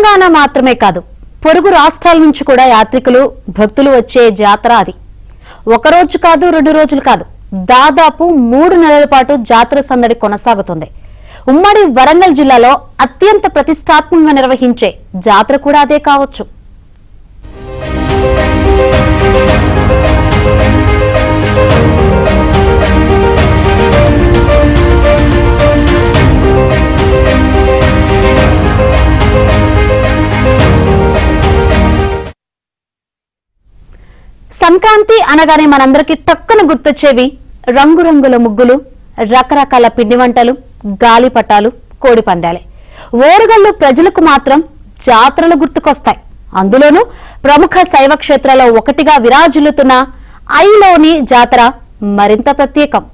తెలంగాణ మాత్రమే కాదు, పొరుగు రాష్ట్రాల నుంచి కూడా యాత్రికులు భక్తులు వచ్చే జాతర అది. ఒకరోజు కాదు, 2 రోజులు కాదు, దాదాపు 3 నెలల పాటు జాతర సందడి కొనసాగుతుంది. ఉమ్మడి వరంగల్ జిల్లాలో అత్యంత ప్రతిష్టాత్మకంగా నిర్వహించే జాతర కూడా అదే కావచ్చు. సంక్రాంతి అనగానే మనందరికీ టక్కున గుర్తొచ్చేవి రంగురంగుల ముగ్గులు, రకరకాల పిండి వంటలు, గాలిపటాలు, కోడి పందాలే. ఓరుగల్లు ప్రజలకు మాత్రం జాతరలు గుర్తుకొస్తాయి. అందులోనూ ప్రముఖ శైవ క్షేత్రాల్లో ఒకటిగా విరాజిల్లుతున్న ఐలోని జాతర మరింత ప్రత్యేకం.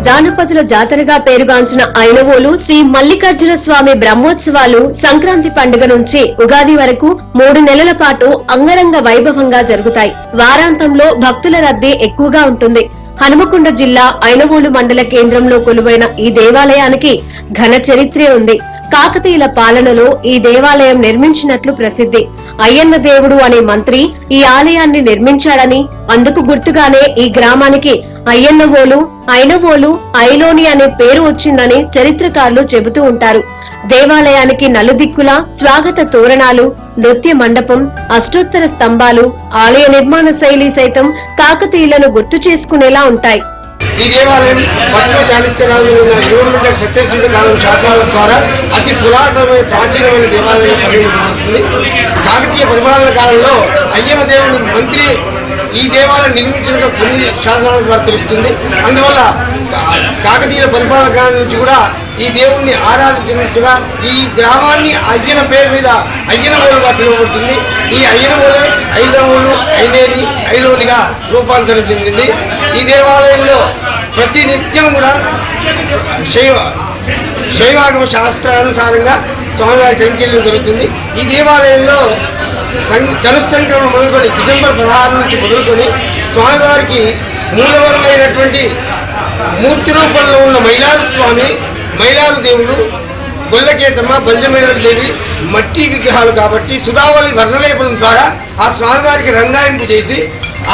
జానపదుల జాతరగా పేరుగాంచిన ఐనవోలు శ్రీ మల్లికార్జున స్వామి బ్రహ్మోత్సవాలు సంక్రాంతి పండుగ నుంచి ఉగాది వరకు 3 నెలల పాటు అంగరంగ వైభవంగా జరుగుతాయి. వారాంతంలో భక్తుల రద్దీ ఎక్కువగా ఉంటుంది. హనుమకొండ జిల్లా ఐనవోలు మండల కేంద్రంలో కొలువైన ఈ దేవాలయానికి ఘన చరిత్రే ఉంది. కాకతీయుల పాలనలో ఈ దేవాలయం నిర్మించినట్లు ప్రసిద్ధి. అయ్యన్న దేవుడు అనే మంత్రి ఈ ఆలయాన్ని నిర్మించాడని, అందుకు గుర్తుగానే ఈ గ్రామానికి అయ్యన్నవోలు, ఐనవోలు, ఐలోని అనే పేరు వచ్చిందని చరిత్రకారులు చెబుతూ ఉంటారు. దేవాలయానికి నలుదిక్కులా స్వాగత తోరణాలు, నృత్య మండపం, అష్టోత్తర స్తంభాలు, ఆలయ నిర్మాణ శైలి సైతం కాకతీయులను గుర్తు చేసుకునేలా ఉంటాయి. ఈ దేవాలయం పశ్చిమ చాళుక్య రాజులైన గవర్నమెంట్ సత్యశ్రీ కాలం శాసనాల ద్వారా అతి పురాతనమైన ప్రాచీనమైన దేవాలయం పరిగణించబడుతుంది. కాకతీయ పరిపాలన కాలంలో అయ్యన్న దేవుని మంత్రి ఈ దేవాలయం నిర్మించినట్టు కొన్ని శాసనాల ద్వారా తెలుస్తుంది. అందువల్ల కాకతీయుల పరిపాలన కాలం నుంచి కూడా ఈ దేవుణ్ణి ఆరాధించినట్టుగా ఈ గ్రామాన్ని అయ్యన పేరు మీద అయ్యనవోలుగా పిలువబడుతుంది. ఈ అయ్యనవోలు ఐనవోలు, ఐలేని, ఐలోనిగా రూపాంతరం చెందింది. ఈ దేవాలయంలో ప్రతి నిత్యం కూడా శైవాగమ శాస్త్రానుసారంగా స్వామివారి కైంకర్యం జరుగుతుంది. ఈ దేవాలయంలో ధనుసు సంక్రమణ మొదలుకొని డిసెంబర్ 16 నుంచి మొదలుకొని స్వామివారికి మూలవరులైనటువంటి మూర్తి రూపంలో ఉన్న మైలారు స్వామి, మైలారు దేవుడు, గొల్లకేతమ్మ, బల్జమైన దేవి మట్టి విగ్రహాలు కాబట్టి సుధావళి వర్ణలేపనం ద్వారా ఆ స్వామివారికి రంగాయింపు చేసి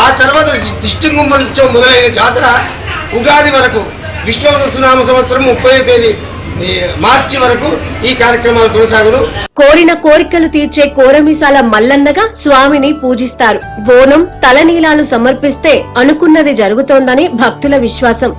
ఆ తర్వాత దిష్టి గుమ్మతో మొదలైన జాతర ఉగాది వరకు విశ్వవసనామ సంవత్సరం 30వ తేదీ మార్చి వరకు ఈ కార్యక్రమాలు కొనసాగును. కోరిన కోరికలు తీర్చే కోరమిసాల మల్లన్నగా స్వామిని పూజిస్తారు. బోనం, తలనీలాలు సమర్పిస్తే అనుకున్నది జరుగుతోందని భక్తుల విశ్వాసం.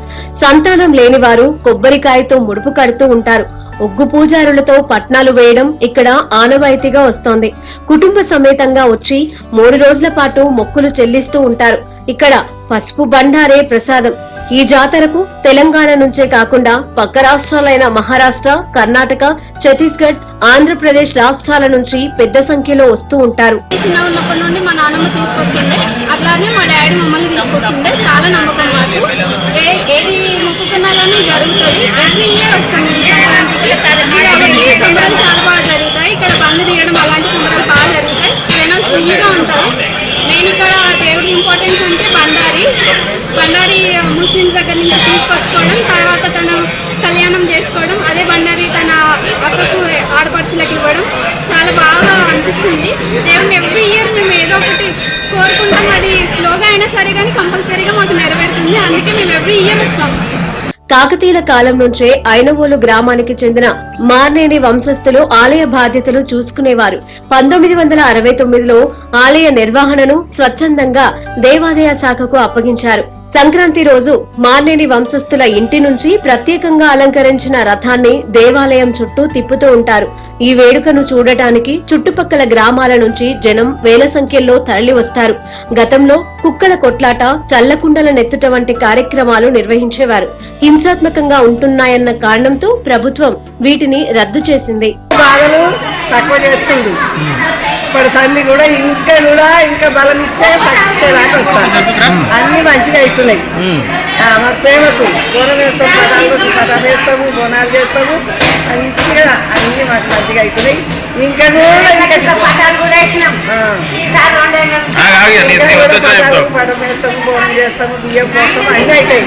సంతానం లేని వారు కొబ్బరికాయతో ముడుపు కడుతూ ఉంటారు. ఒగ్గు పూజారులతో పట్నాలు వేయడం ఇక్కడ ఆనవాయితీగా వస్తోంది. కుటుంబ సమేతంగా వచ్చి 3 రోజుల పాటు మొక్కులు చెల్లిస్తూ ఉంటారు. ఇక్కడ పసుపు బండారే ప్రసాదం. ఈ జాతరకు తెలంగాణ నుంచే కాకుండా పక్క రాష్ట్రాలైన మహారాష్ట్ర, కర్ణాటక, ఛత్తీస్గఢ్, ఆంధ్రప్రదేశ్ రాష్ట్రాల నుంచి పెద్ద సంఖ్యలో వస్తూ ఉంటారు. చిన్న ఉన్నప్పటి నుండి మా నాన్నమ్మ తీసుకొస్తుండే, అట్లానే మా డాడీ మమ్మల్ని తీసుకొస్తుండే. చాలా నమ్మకం మాకు. ఏది మొక్కుకున్నా కానీ జరుగుతుంది. ఎవ్రీ ఇయర్ వస్తాం సంక్రాంతికి. కాబట్టి సంబరాలు చాలా బాగా జరుగుతాయి. ఇక్కడ బండ్లు తీయడం అలాంటి సంబరాలు బాగా జరుగుతాయి. జనం ఫుల్గా ఉంటారు. మెయిన్ ఇక్కడ దేవుడి ఇంపార్టెన్స్ అంటే బండారి ముస్లిమ్స్ దగ్గర నుంచి తీసుకొచ్చుకోవడం, తర్వాత తన కళ్యాణం చేసుకోవడం, అదే బండారి తన అక్కకు ఆడపడుచులకు ఇవ్వడం చాలా బాగా అనిపిస్తుంది. దేవుని ఎవ్రీ ఇయర్ మేము ఏదో ఒకటి కోరుకుంటాం. అది స్లోగా అయినా సరే కానీ కంపల్సరీగా మాకు నెరవేరుతుంది. అందుకే మేము ఎవ్రీ ఇయర్ వస్తాం. కాకతీయుల కాలం నుంచే ఐనవోలు గ్రామానికి చెందిన మార్నేని వంశస్థులు ఆలయ బాధ్యతలు చూసుకునేవారు. 1969లో ఆలయ నిర్వహణను స్వచ్ఛందంగా దేవాదాయ శాఖకు అప్పగించారు. సంక్రాంతి రోజు మార్నేని వంశస్థుల ఇంటి నుంచి ప్రత్యేకంగా అలంకరించిన రథాన్ని దేవాలయం చుట్టూ తిప్పుతూ ఉంటారు. ఈ వేడుకను చూడటానికి చుట్టుపక్కల గ్రామాల నుంచి జనం వేల సంఖ్యలో తరలి వస్తారు. గతంలో కుక్కల కొట్లాట, చల్లకుండల నెత్తుట వంటి కార్యక్రమాలు నిర్వహించేవారు. హింసాత్మకంగా ఉంటున్నాయన్న కారణంతో ప్రభుత్వం వీటిని రద్దు చేసింది. బాధలు తక్కువ చేస్తుంది. ఇప్పుడు సంధి కూడా ఇంకా బలం ఇస్తే సచ్చేదాకా వస్తారు. అన్ని మంచిగా అవుతున్నాయి. మాకు ఫేమస్ బోనం వేస్తాము, పటాలు వేస్తాము, బోనాలు చేస్తాము. మంచిగా అన్ని మాకు మంచిగా అవుతున్నాయి. ఇంకా పటాలు కూడా వేసినాం. పటం వేస్తాము, బోనం చేస్తాము, బియ్యం పోస్తాము, అన్ని అవుతాయి.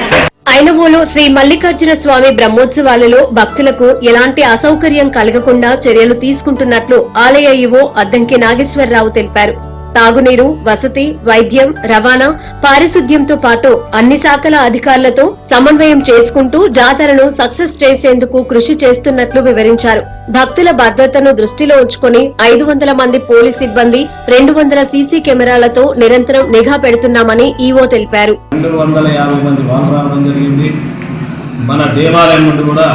ఐనవోలు శ్రీ మల్లికార్జున స్వామి బ్రహ్మోత్సవాలలో భక్తులకు ఎలాంటి అసౌకర్యం కలగకుండా చర్యలు తీసుకుంటున్నట్లు ఆలయ ఈవో అద్దంకి నాగేశ్వరరావు తెలిపారు. తాగునీరు, వసతి, వైద్యం, రవాణా, పారిశుద్ధ్యంతో పాటు అన్ని శాఖల అధికారులతో సమన్వయం చేసుకుంటూ జాతరను సక్సెస్ చేసేందుకు కృషి చేస్తున్నట్లు వివరించారు. భక్తుల భద్రతను దృష్టిలో ఉంచుకుని 500 మంది పోలీస్ సిబ్బంది, 200 సీసీ కెమెరాలతో నిరంతరం నిఘా పెడుతున్నామని ఈవో తెలిపారు. 250 మంది వాళ్ళు రావడం జరిగింది. మన దేవాలయం నుండి కూడా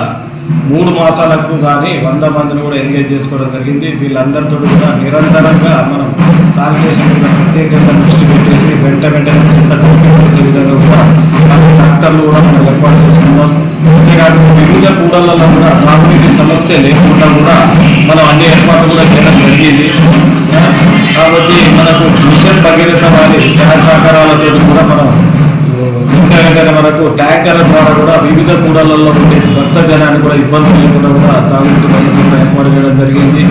3 మాసాలకు కానీ 100 మందిని కూడా ఎంగేజ్ చేసుకోవడం జరిగింది. వీళ్ళందరితో కూడా నిరంతరంగా మనం శానిటేషన్ మీద ప్రత్యేకంగా దృష్టి పెట్టేసి వెంటనే చేసే విధంగా కూడా డాక్టర్లు కూడా మనం ఏర్పాటు చేసుకున్నాం. అంతేకాదు వివిధ కూడళ్లలో కూడా తాగునీటి సమస్య లేకుండా కూడా మనం అన్ని ఏర్పాట్లు కూడా చేయడం జరిగింది. కాబట్టి మనకు మిషన్ భగీరథ వారి సహకారాలతో కూడా మనం వెంటనే మనకు ట్యాంకర్ల ద్వారా కూడా వివిధ కూడళ్లలో ఉండే భక్త జనాన్ని కూడా ఇబ్బందులు లేకుండా కూడా తాగునీటి వసతి కూడా ఏర్పాటు చేయడం జరిగింది.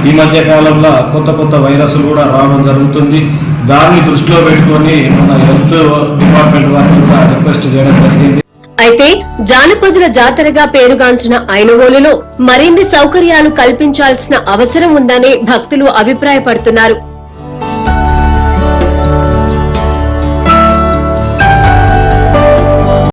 ఈ మధ్య కాలంలో కొత్త వైరస్లు కూడా రావడం జరుగుతుంది. దాన్ని దృష్టిలో పెట్టుకొని మన హెల్త్ డిపార్ట్మెంట్ వారిని కూడా రిక్వెస్ట్ చేయడం జరిగింది. అయితే జానపదుల జాతరగా పేరుగాంచిన ఐనవోలులో మరిన్ని సౌకర్యాలు కల్పించాల్సిన అవసరం ఉందని భక్తులు అభిప్రాయపడుతున్నారు.